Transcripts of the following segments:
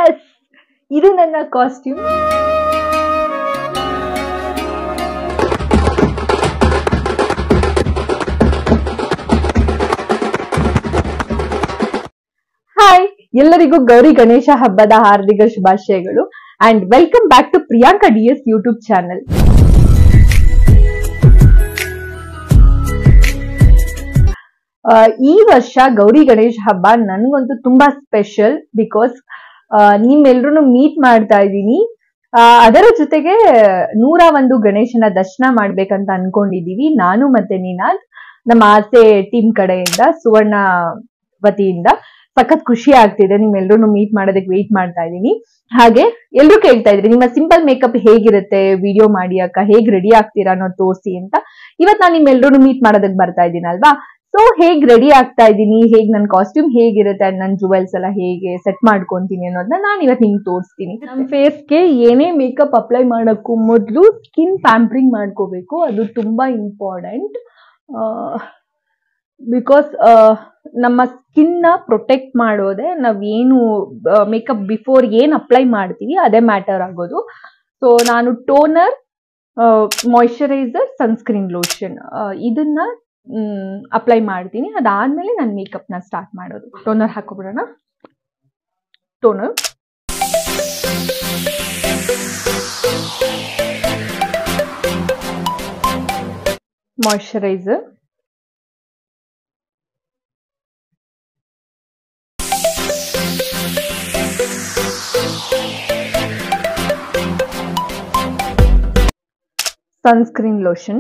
S, ಇದು ನನ್ನ costume. Hi, ಎಲ್ಲರಿಗೂ ಗೌರಿ ಗಣೇಶ ಹಬ್ಬದ ಹಾರ್ದಿಕ ಶುಭಾಶಯಗಳು and welcome back to Priyanka DS YouTube channel. ಈ ವರ್ಷ ಗೌರಿ ಗಣೇಶ ಹಬ್ಬ ನನ್ಗಂತೂ ತುಂಬಾ ಸ್ಪೆಷಲ್ ಬಿಕಾಸ್ ನಿಮ್ಮೆಲ್ರೂ ಮೀಟ್ ಮಾಡ್ತಾ ಇದ್ದೀನಿ. ಅದರ ಜೊತೆಗೆ 101 ಗಣೇಶನ ದರ್ಶನ ಮಾಡ್ಬೇಕಂತ ಅನ್ಕೊಂಡಿದೀವಿ ನಾನು ಮತ್ತೆ ನಿನಾದ್, ನಮ್ಮ ಆಸೆ ಟೀಮ್ ಕಡೆಯಿಂದ, ಸುವರ್ಣ ವತಿಯಿಂದ. ಸಖತ್ ಖುಷಿ ಆಗ್ತಿದೆ, ನಿಮ್ಮೆಲ್ರೂ ಮೀಟ್ ಮಾಡೋದಕ್ಕೆ ವೇಟ್ ಮಾಡ್ತಾ ಇದ್ದೀನಿ. ಹಾಗೆ ಎಲ್ರು ಕೇಳ್ತಾ ಇದ್ರಿ ನಿಮ್ಮ ಸಿಂಪಲ್ ಮೇಕಪ್ ಹೇಗಿರುತ್ತೆ, ವಿಡಿಯೋ ಮಾಡಿ ಅಕ್ಕ ಹೇಗ್ ರೆಡಿ ಆಗ್ತೀರಾ ಅನ್ನೋದು ತೋರಿಸಿ ಅಂತ. ಇವತ್ ನಾನು ನಿಮ್ಮೆಲ್ರೂ ಮೀಟ್ ಮಾಡೋದಕ್ಕೆ ಬರ್ತಾ ಇದ್ದೀನಿ ಅಲ್ವಾ. ಸೊ ಹೇಗ್ ರೆಡಿ ಆಗ್ತಾ ಇದ್ದೀನಿ, ಹೇಗ್ ನನ್ ಕಾಸ್ಟ್ಯೂಮ್ ಹೇಗಿರುತ್ತೆ ಅಂಡ್ ನನ್ ಜುವೆಲ್ಸ್ ಎಲ್ಲ ಹೇಗೆ ಸೆಟ್ ಮಾಡ್ಕೊಂತೀನಿ ಅನ್ನೋದನ್ನ ನಾನು ಇವತ್ತು ನಿಮ್ಗೆ ತೋರಿಸ್ತೀನಿ. ನಮ್ ಫೇಸ್ಗೆ ಏನೇ ಮೇಕಪ್ ಅಪ್ಲೈ ಮಾಡಕ್ಕೂ ಮೊದಲು ಸ್ಕಿನ್ ಪ್ಯಾಂಪರಿಂಗ್ ಮಾಡ್ಕೋಬೇಕು, ಅದು ತುಂಬಾ ಇಂಪಾರ್ಟೆಂಟ್. ಬಿಕಾಸ್ ನಮ್ಮ ಸ್ಕಿನ್ ನ ಪ್ರೊಟೆಕ್ಟ್ ಮಾಡೋದೇ ನಾವೇನು ಮೇಕಪ್ ಬಿಫೋರ್ ಏನ್ ಅಪ್ಲೈ ಮಾಡ್ತೀವಿ ಅದೇ ಮ್ಯಾಟರ್ ಆಗೋದು. ಸೊ ನಾನು ಟೋನರ್, ಮಾಯಿಶ್ಚರೈಸರ್, ಸನ್ಸ್ಕ್ರೀನ್ ಲೋಷನ್ ಇದನ್ನ ಅಪ್ಲೈ ಮಾಡ್ತೀನಿ. ಅದಾದ್ಮೇಲೆ ನಾನು ಮೇಕಪ್ ನ ಸ್ಟಾರ್ಟ್ ಮಾಡೋದು. ಟೋನರ್ ಹಾಕೋಬಿಡೋಣ. ಟೋನರ್, ಮಾಯಿಶ್ಚರೈಸರ್, ಸನ್ಸ್ಕ್ರೀನ್ ಲೋಷನ್,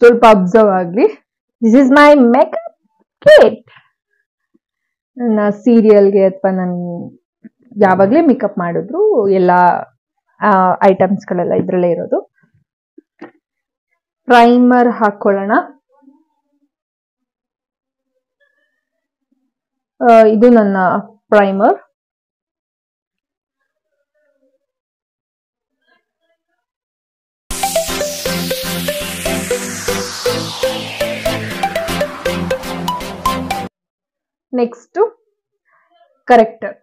ಸ್ವಲ್ಪ ಅಬ್ಸರ್ವ್ ಆಗ್ಲಿ. This is my makeup kit. ನನ್ನ ಸೀರಿಯಲ್ಗೆ ಅಥವಾ ನಾನು ಯಾವಾಗ್ಲೇ ಮೇಕಪ್ ಮಾಡಿದ್ರು ಎಲ್ಲ ಐಟಮ್ಸ್ ಗಳೆಲ್ಲ ಇದ್ರಲ್ಲೇ ಇರೋದು. ಪ್ರೈಮರ್ ಹಾಕೊಳ್ಳೋಣ. ಇದು ನನ್ನ primer. Next corrector.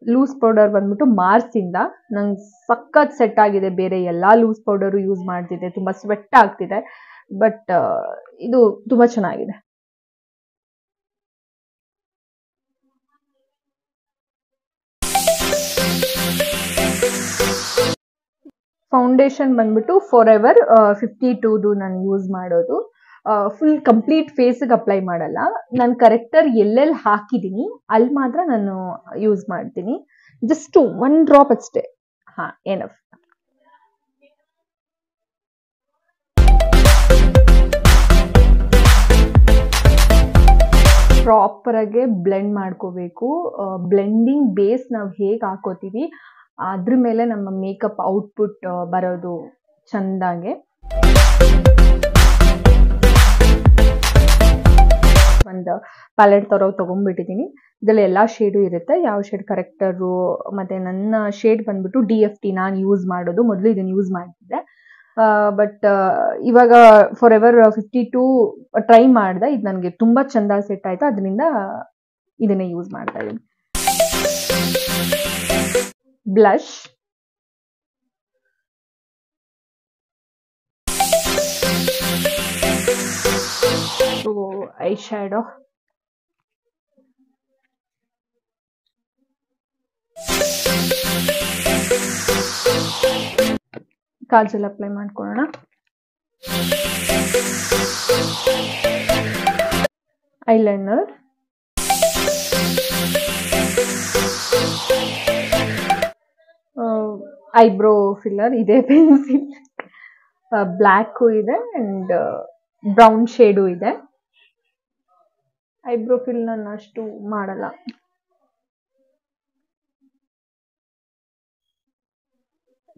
Loose powder ಬಂದ್ಬಿಟ್ಟು ಮಾರ್ಸ್ ಇಂದ ನಂಗೆ ಸಖತ್ ಸೆಟ್ ಆಗಿದೆ. ಬೇರೆ ಎಲ್ಲಾ ಲೂಸ್ ಪೌಡರ್ ಯೂಸ್ ಮಾಡ್ತಿದ್ದೆ, ತುಂಬಾ ಸ್ವೆಟ್ ಆಗ್ತಿದೆ, ಬಟ್ ಇದು ತುಂಬಾ ಚೆನ್ನಾಗಿದೆ. ಫೌಂಡೇಶನ್ ಬಂದ್ಬಿಟ್ಟು ಫಾರ್ ಎವರ್ 52 ನಾನು ಯೂಸ್ ಮಾಡೋದು. ಫುಲ್ ಕಂಪ್ಲೀಟ್ ಫೇಸ್ಗೆ ಅಪ್ಲೈ ಮಾಡಲ್ಲ. ನಾನು ಕರೆಕ್ಟರ್ ಎಲ್ಲೆಲ್ಲಿ ಹಾಕಿದೀನಿ ಅಲ್ಲಿ ಮಾತ್ರ ನಾನು ಯೂಸ್ ಮಾಡ್ತೀನಿ. ಜಸ್ಟ್ 1 ಡ್ರಾಪ್ ಅಷ್ಟೇ. ಹಾ, ಎನಫ್. ಪ್ರಾಪರ್ ಆಗಿ ಬ್ಲೆಂಡ್ ಮಾಡ್ಕೋಬೇಕು. ಬ್ಲೆಂಡಿಂಗ್ ಬೇಸ್ ನಾವು ಹೇಗೆ ಹಾಕೋತೀವಿ ಅದ್ರ ಮೇಲೆ ನಮ್ಮ ಮೇಕಪ್ ಔಟ್ಪುಟ್ ಬರೋದು ಚಂದಾಗೆ. ಒಂದು ಪ್ಯಾಲೆಟ್ ತಗೊಂಡ್ಬಿಟ್ಟಿದ್ದೀನಿ. ಇದರಲ್ಲಿ ಎಲ್ಲಾ ಶೇಡು ಇರುತ್ತೆ. ಯಾವ ಶೇಡ್ ಕರೆಕ್ಟರು ಮತ್ತೆ ನನ್ನ ಶೇಡ್ ಬಂದ್ಬಿಟ್ಟು DFT ನಾನು ಯೂಸ್ ಮಾಡೋದು. ಮೊದಲು ಇದನ್ನ ಯೂಸ್ ಮಾಡ್ತಿದ್ದೆ, ಬಟ್ ಇವಾಗ ಫಾರ್ ಎವರ್ 52 ಟ್ರೈ ಮಾಡಿದೆ. ಇದು ನನಗೆ ತುಂಬಾ ಚಂದ ಸೆಟ್ ಆಯ್ತು, ಅದರಿಂದ ಇದನ್ನೇ ಯೂಸ್ ಮಾಡ್ತಾ ಇದ್ದೀನಿ. Blush, I shadow, Kajal apply ಮಾಡ್ಕೊಳ್ಳೋಣ. ಐಲೈನರ್, ಐಬ್ರೋ ಫಿಲ್ಲರ್, ಇದೆ ಪೆನ್ಸಿಲ್, ಬ್ಲ್ಯಾಕ್ ಇದೆ ಅಂಡ್ ಬ್ರೌನ್ ಶೇಡು ಇದೆ. ಐಬ್ರೋ ಫಿಲ್ ನಾನು ಅಷ್ಟು ಮಾಡಲ್ಲ.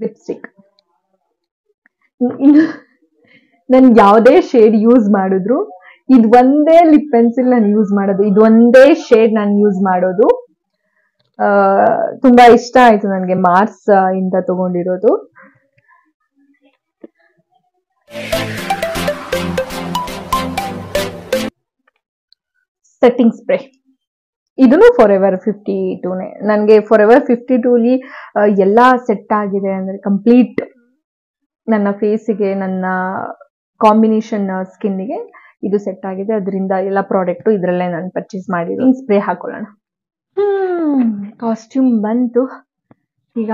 ಲಿಪ್ಸ್ಟಿಕ್, ನಾನು ಯಾವುದೇ ಶೇಡ್ ಯೂಸ್ ಮಾಡಿದ್ರು ಇದು ಒಂದೇ ಲಿಪ್ ಪೆನ್ಸಿಲ್ ನಾನು ಯೂಸ್ ಮಾಡೋದು, ಇದು ಒಂದೇ ಶೇಡ್ ನಾನು ಯೂಸ್ ಮಾಡೋದು. ತುಂಬಾ ಇಷ್ಟ ಆಯ್ತು ನನಗೆ, ಮಾರ್ಸ್ ಇಂದ ತಗೊಂಡಿರೋದು. ಸೆಟ್ಟಿಂಗ್ ಸ್ಪ್ರೇ, ಇದನ್ನು ಫಾರೆವರ್ 52ನೇ. ನನಗೆ ಫಾರೆವರ್ 52ಲಿ ಎಲ್ಲ ಸೆಟ್ ಆಗಿದೆ, ಅಂದ್ರೆ ಕಂಪ್ಲೀಟ್ ನನ್ನ ಫೇಸಿಗೆ, ನನ್ನ ಕಾಂಬಿನೇಷನ್ ಸ್ಕಿನ್ನಿಗೆ ಇದು ಸೆಟ್ ಆಗಿದೆ. ಅದರಿಂದ ಎಲ್ಲ ಪ್ರಾಡಕ್ಟು ಇದರಲ್ಲೇ ನಾನು ಪರ್ಚೇಸ್ ಮಾಡಿದ್ದೀನಿ. ಸ್ಪ್ರೇ ಹಾಕೊಳ್ಳೋಣ. ಕಾಸ್ಟ್ಯೂಮ್ ಬಂತು, ಈಗ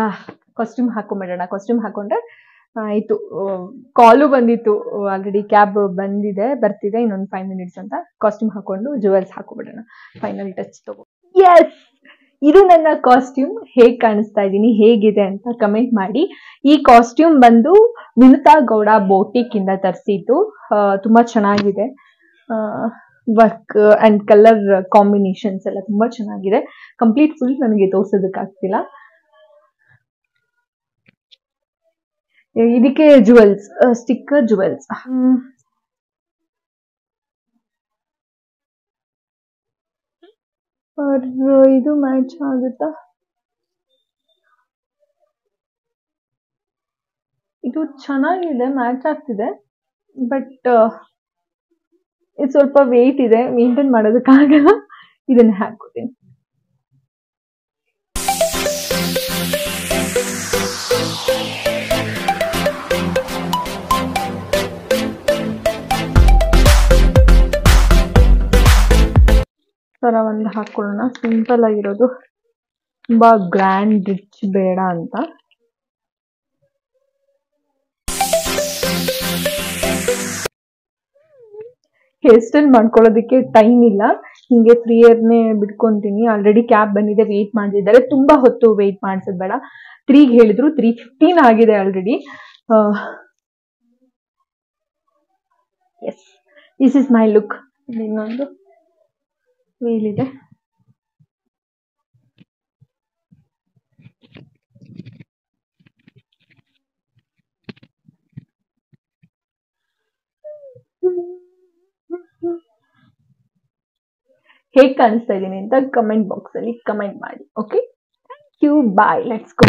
ಕಾಸ್ಟ್ಯೂಮ್ ಹಾಕೊಂಡ್ಬಿಡೋಣ. ಕಾಸ್ಟ್ಯೂಮ್ ಹಾಕೊಂಡ್ರೆ ಆಯ್ತು. ಕಾಲು ಬಂದಿತ್ತು ಆಲ್ರೆಡಿ, ಕ್ಯಾಬ್ ಬರ್ತಿದೆ ಇನ್ನೊಂದು 5 ಮಿನಿಟ್ಸ್ ಅಂತ. ಕಾಸ್ಟ್ಯೂಮ್ ಹಾಕೊಂಡು ಜುವೆಲ್ಸ್ ಹಾಕೊಂಡ್ಬಿಡೋಣ, ಫೈನಲ್ ಟಚ್ ತಗೋ. ಎಸ್, ಇದು ನನ್ನ ಕಾಸ್ಟ್ಯೂಮ್. ಹೇಗ್ ಕಾಣಿಸ್ತಾ ಇದ್ದೀನಿ, ಹೇಗಿದೆ ಅಂತ ಕಮೆಂಟ್ ಮಾಡಿ. ಈ ಕಾಸ್ಟ್ಯೂಮ್ ಬಂದು ವಿನುತಾ ಗೌಡ ಬೋಟಿಕ್ ಇಂದ ತರಿಸಿದ್ದು. ತುಂಬಾ ಚೆನ್ನಾಗಿದೆ. ವರ್ಕ್ ಅಂಡ್ ಕಲರ್ ಕಾಂಬಿನೇಷನ್ಸ್ ಎಲ್ಲ ತುಂಬಾ ಚೆನ್ನಾಗಿದೆ. ಕಂಪ್ಲೀಟ್ ಫುಲ್ ನನಗೆ ತೋರ್ಸೋದಕ್ಕಾಗ್ತಿಲ್ಲ. ಇದಕ್ಕೆ ಜುವೆಲ್ಸ್, ಸ್ಟಿಕ್ಕರ್ ಜುವೆಲ್ಸ್. ಇದು ಮ್ಯಾಚ್ ಆಗುತ್ತಾ? ಇದು ಚೆನ್ನಾಗಿದೆ, ಮ್ಯಾಚ್ ಆಗ್ತಿದೆ. ಬಟ್ ಇದು ಸ್ವಲ್ಪ ವೇಟ್ ಇದೆ, ಮೇಂಟೈನ್ ಮಾಡೋದಕ್ಕಾಗಲ್ಲ. ಇದನ್ನ ಹಾಕೋತೀನಿ. ತರ ಒಂದು ಹಾಕೊಳ್ಳೋಣ, ಸಿಂಪಲ್ ಆಗಿರೋದು, ತುಂಬಾ ಗ್ರ್ಯಾಂಡ್ ರಿಚ್ ಬೇಡ ಅಂತ. ಹೇರ್ ಸ್ಟೈಲ್ ಮಾಡ್ಕೊಳ್ಳೋದಕ್ಕೆ ಟೈಮ್ ಇಲ್ಲ, ಹಿಂಗೆ ಫ್ರೀ ಏರ್ನೇ ಬಿಟ್ಕೊಂತೀನಿ. ಆಲ್ರೆಡಿ ಕ್ಯಾಬ್ ಬಂದಿದೆ, ವೇಟ್ ಮಾಡ್ತಿದ್ದಾರೆ. ತುಂಬಾ ಹೊತ್ತು ವೇಟ್ ಮಾಡಿಸೋದು ಬೇಡ. 3ಗೆ ಹೇಳಿದ್ರು, 3:15 ಆಗಿದೆ already. Yes, this is my look. ಇನ್ನೊಂದು ವೇಲ್ ಇದೆ. ಹೇಗ್ ಕಾಣಿಸ್ತಾ ಇದ್ದೀನಿ ಅಂತ ಕಮೆಂಟ್ ಬಾಕ್ಸ್ ಅಲ್ಲಿ ಕಮೆಂಟ್ ಮಾಡಿ. Okay, thank you, bye, let's go.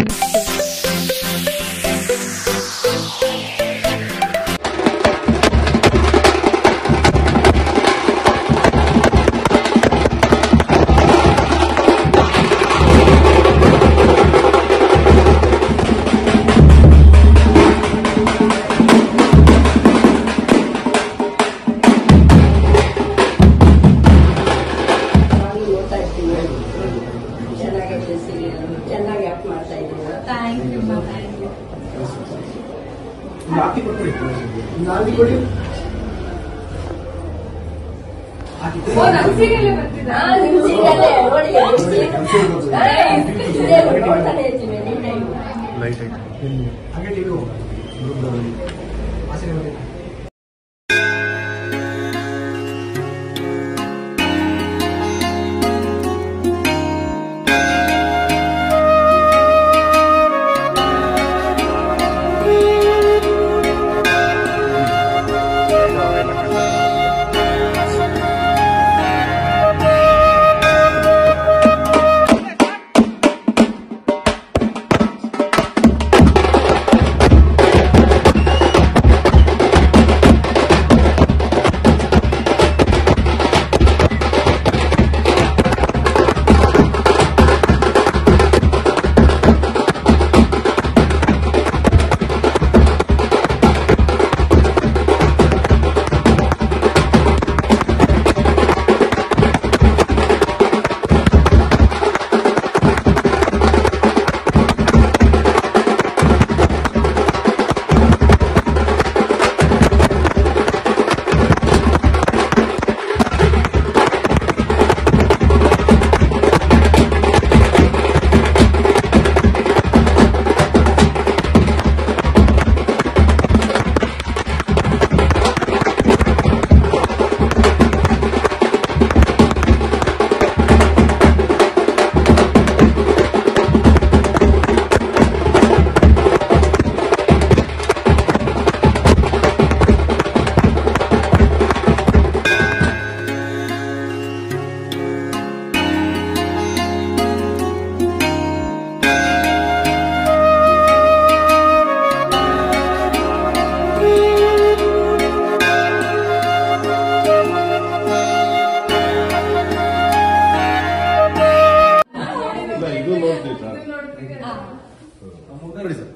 ನೋಡಿ ಸರ್.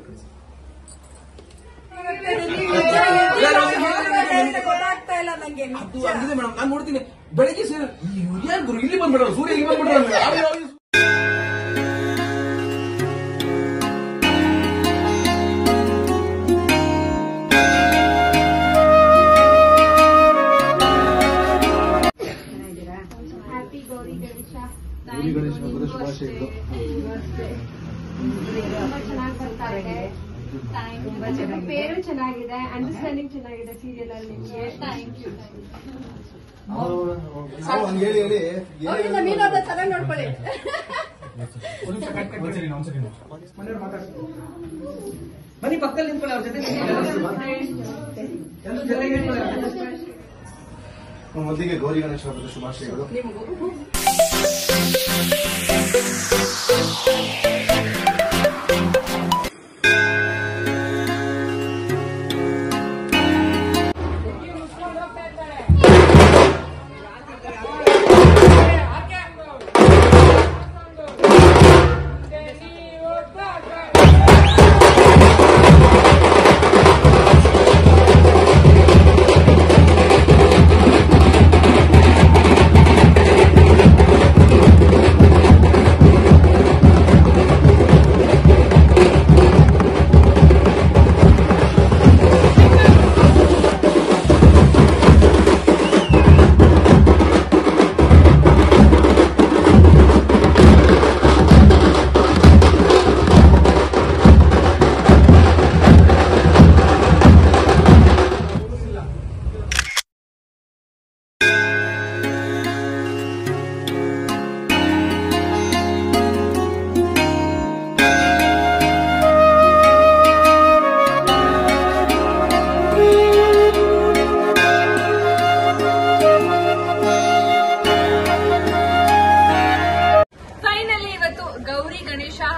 ಗೊತ್ತಾಗ್ತಾ ಇಲ್ಲ ನಂಗೆ. ಅದು ಆಗಿದೆ ಮೇಡಮ್, ನಾನು ನೋಡ್ತೀನಿ ಬೆಳಿಗ್ಗೆ ಯಾರು ಗುರು ಇಲ್ಲಿ ಬಂದ್ಬಿಡೋರು, ಸೂರ್ಯ ಇಲ್ಲಿ ಬಂದ್ಬಿಡ್ರ. ಗೌರಿ ಗಣೇಶ ಹಬ್ಬದ ಶುಭಾಶಯಗಳು. ಪೇರು ಚೆನ್ನಾಗಿದೆ, ಅಂಡರ್ಸ್ಟ್ಯಾಂಡಿಂಗ್ ಚೆನ್ನಾಗಿದೆ ಸೀರಿಯಲ್ ಅಲ್ಲಿ. ಹೇಳಿ ಹೇಳಿ ಚೆನ್ನಾಗಿ ನೋಡ್ಕೊಳ್ಳಿ. ಬನ್ನಿ ಪಕ್ಕದಲ್ಲಿ ನಿಂತ್ಕೊಳ್ಳಿ, ಅವ್ರ ಜೊತೆ ಮೊದಲಿಗೆ ಗೌರಿ ಗಣೇಶ ಹಬ್ಬದ ಶುಭಾಶಯಗಳು.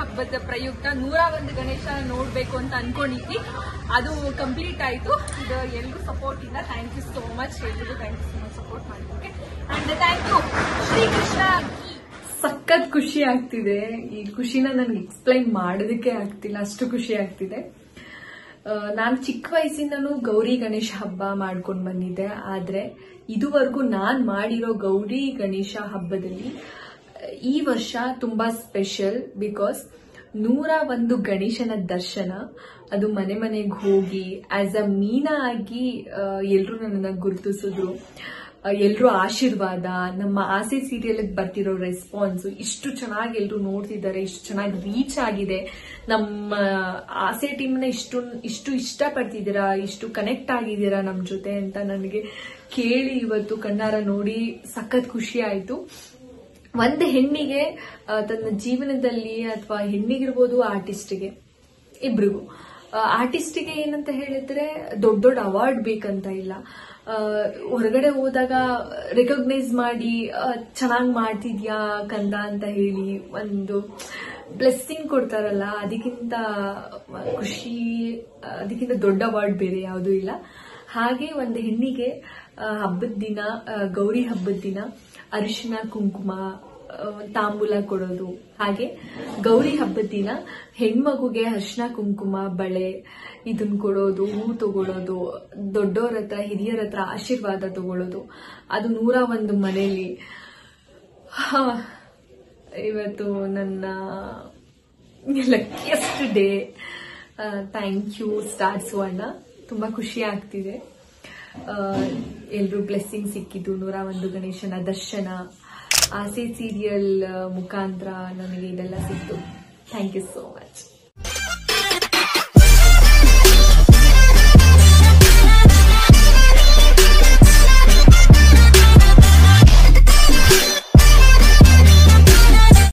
ಹಬ್ಬದ ಪ್ರಯುಕ್ತ 101 ಗಣೇಶ ನೋಡ್ಬೇಕು ಅಂತ ಅನ್ಕೊಂಡಿದ್ವಿ. ಅದು ಕಂಪ್ಲೀಟ್ ಆಯ್ತು. ಇದು ಎಲ್ರೂ ಸಪೋರ್ಟ್ ಇಂದ ಥ್ಯಾಂಕ್ ಯು ಸೋ ಮಚ್. ಎಲ್ರಿಗೂ thank you so much support ಮಾಡೋದಕ್ಕೆ. And thank you Shrikrishna. ಸಖತ್ ಖುಷಿ ಆಗ್ತಿದೆ. ಈ ಖುಷಿನ ನನ್ಗೆ ಎಕ್ಸ್ಪ್ಲೈನ್ ಮಾಡೋದಕ್ಕೆ ಆಗ್ತಿಲ್ಲ, ಅಷ್ಟು ಖುಷಿ ಆಗ್ತಿದೆ. ನಾನು ಚಿಕ್ಕ ವಯಸ್ಸಿಂದನೂ ಗೌರಿ ಗಣೇಶ ಹಬ್ಬ ಮಾಡ್ಕೊಂಡು ಬಂದಿದ್ದೆ. ಆದ್ರೆ ಇದುವರೆಗೂ ನಾನ್ ಮಾಡಿರೋ ಗೌರಿ ಗಣೇಶ ಹಬ್ಬದಲ್ಲಿ ಈ ವರ್ಷ ತುಂಬಾ ಸ್ಪೆಷಲ್. ಬಿಕಾಸ್ 101 ಗಣೇಶನ ದರ್ಶನ, ಅದು ಮನೆ ಮನೆಗೆ ಹೋಗಿ ಆಸ್ ಅ ಮೀನಾ ಆಗಿ ಎಲ್ರು ನನ್ನನ್ನ ಗುರುತಿಸಿದ್ರು. ಎಲ್ರು ಆಶೀರ್ವಾದ, ನಮ್ಮ ಆಸೆ ಸೀರಿಯಲ್ ಬರ್ತಿರೋ ರೆಸ್ಪಾನ್ಸ್, ಇಷ್ಟು ಚೆನ್ನಾಗಿ ಎಲ್ರು ನೋಡ್ತಿದ್ದಾರೆ, ಇಷ್ಟು ಚೆನ್ನಾಗಿ ರೀಚ್ ಆಗಿದೆ, ನಮ್ಮ ಆಸೆ ಟೀಮ್ನ ಇಷ್ಟು ಇಷ್ಟಪಡ್ತಿದ್ದೀರಾ, ಇಷ್ಟು ಕನೆಕ್ಟ್ ಆಗಿದ್ದೀರಾ ನಮ್ ಜೊತೆ ಅಂತ ನನಗೆ ಕೇಳಿ ಇವತ್ತು ಕಣ್ಣಾರ ನೋಡಿ ಸಖತ್ ಖುಷಿ ಆಯ್ತು. ಒಂದು ಹೆಣ್ಣಿಗೆ ತನ್ನ ಜೀವನದಲ್ಲಿ, ಅಥವಾ ಹೆಣ್ಣಿಗಿರ್ಬೋದು ಆರ್ಟಿಸ್ಟ್ಗೆ, ಇಬ್ರಿಗೂ ಆರ್ಟಿಸ್ಟಿಗೆ ಏನಂತ ಹೇಳಿದ್ರೆ ದೊಡ್ಡ ದೊಡ್ಡ ಅವಾರ್ಡ್ ಬೇಕಂತ ಇಲ್ಲ. ಹೊರಗಡೆ ಹೋದಾಗ ರೆಕಗ್ನೈಸ್ ಮಾಡಿ ಚೆನ್ನಾಗಿ ಮಾಡ್ತಿದ್ಯಾ ಕಂದ ಅಂತ ಹೇಳಿ ಒಂದು ಬ್ಲೆಸ್ಸಿಂಗ್ ಕೊಡ್ತಾರಲ್ಲ, ಅದಕ್ಕಿಂತ ಖುಷಿ, ಅದಕ್ಕಿಂತ ದೊಡ್ಡ ಅವಾರ್ಡ್ ಬೇರೆ ಯಾವುದೂ ಇಲ್ಲ. ಹಾಗೆ ಒಂದು ಹೆಣ್ಣಿಗೆ ಹಬ್ಬದ ದಿನ, ಗೌರಿ ಹಬ್ಬದ ದಿನ ಅರಿಶಿನ ಕುಂಕುಮ ತಾಂಬೂಲ ಕೊಡೋದು, ಹಾಗೆ ಗೌರಿ ಹಬ್ಬದ ದಿನ ಹೆಣ್ಮಗುಗೆ ಅರಿಶಿನ ಕುಂಕುಮ ಬಳೆ ಇದನ್ನ ಕೊಡೋದು, ಹೂ ತಗೊಳ್ಳೋದು, ದೊಡ್ಡೋರ ಹತ್ರ ಹಿರಿಯರ ಹತ್ರ ಆಶೀರ್ವಾದ ತಗೊಳ್ಳೋದು, ಅದು 101 ಮನೆಯಲ್ಲಿ. ಇವತ್ತು ನನ್ನ luckiest day. Thank you star Suvarna. ತುಂಬಾ ಖುಷಿ ಆಗ್ತಿದೆ. ಎಲ್ರೂ ಬ್ಲೆಸ್ಸಿಂಗ್ ಸಿಕ್ಕಿದ್ದು, 101 ಗಣೇಶನ ದರ್ಶನ, ಆಸೆ ಸೀರಿಯಲ್ ಮುಖಾಂತರ ನನಗೆ ಇದೆಲ್ಲ ಸಿಕ್ತು. Thank you so much.